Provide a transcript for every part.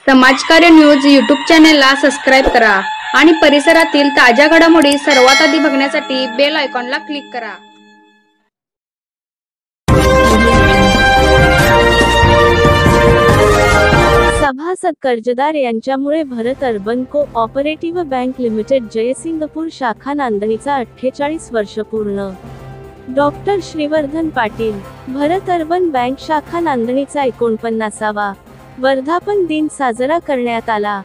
समाजकार्य news YouTube चॅनेलला subscribe करा आणि परिसरातील ताज्या घडामोडी सर्वात आधी बघण्यासाठी बेल आयकॉनला क्लिक करा। सभासद कर्जदार यांच्यामुळे Bharat urban cooperative bank limited Jaysingpur शाखा नांदणीचा 48 वर्ष पूर्ण। Doctor Shrivardhan Patil Bharat urban bank शाखा नांदणीचा 49वा वर्धापन दिन साजरा करण्यात आला।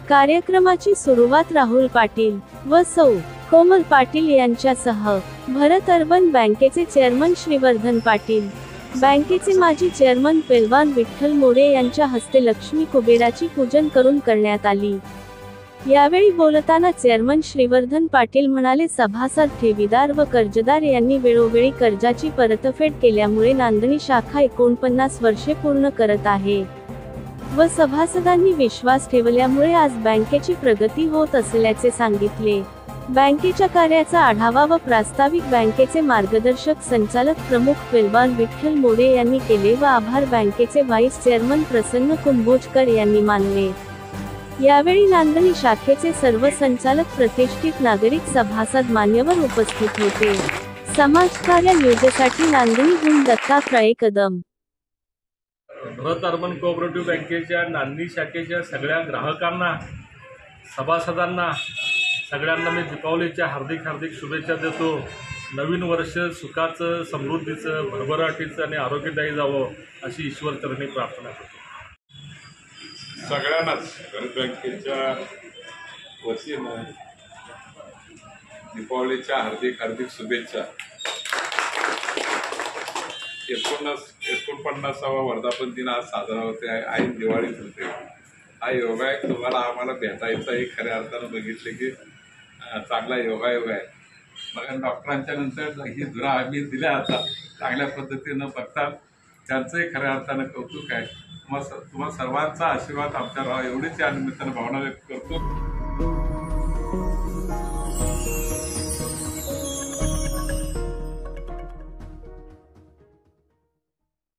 कार्यक्रमाची सुरुवात राहुल पाटील व सौ कोमल पाटील यांच्यासह भरत अर्बन बँकेचे चेअरमन श्रीवर्धन पाटील, बँकेचे माजी चेअरमन पेलवान विठ्ठल मोरे यांच्या हस्ते लक्ष्मी कुबेराची पूजन करून करण्यात आली। यावेळी बोलताना चेअरमन श्रीवर्धन पाटील म्हणाले, सभासद, ठेवीदार व कर्जदार यांनी वेळोवेळी कर्जाची परतफेड केल्यामुळे नांदणी शाखा 49 वर्षे पूर्ण करत आहे व सभासदांनी विश्वास ठेवल्यामुळे आज बँकेची प्रगती होत असल्याचे सांगितले। बँकेच्या कार्याचा आढावा व प्रास्ताविक बँकेचे मार्गदर्शक संचालक प्रमुख पेलवान विठ्ठल मोरे यांनी केले व आभार बँकेचे व्हाईस चेअरमन प्रसन्न कुंभोजकर यांनी मानले। यावेळी नांदणी शाखेचे सर्व संचालक, प्रतिष्ठित नागरिक, सभासद, मान्यवर उपस्थित होते। समाजकार्य न्यूजसाठी नांदणीहून दत्तात्रय कदम। भरत अर्बन कोऑपरेटिव्ह बँकेच्या नांदणी शाखेच्या सगळ्या ग्राहकांना, सभासदांना, सगळ्यांना मी दीपावलीच्या हार्दिक शुभेच्छा देतो। नवीन वर्ष सुखाचं, समृद्धीचं, भरभराटीचं आणि आरोग्यदायी जावं अशी ईश्वरचरणी प्रार्थना करतो। सगळ्यांनाच भरत बँकेच्या वतीनं दीपावलीच्या हार्दिक शुभेच्छा। 49वा वर्धापन दिन आज साजरा होते आहे। आई दिवाळीच होते। हा योगायोग तुम्हाला आम्हाला भेटायचा आहे। खऱ्या अर्थानं बघितले की चांगला योगायोग आहे। मग डॉक्टरांच्या नंतर ही धुरा आम्ही दिल्या आता चांगल्या पद्धतीनं बघतात, त्यांचंही खऱ्या अर्थानं कौतुक आहे। तुम्हा सर्वांचा आशीर्वाद आमच्यावर एवढीच या निमित्तानं भावना व्यक्त करतो।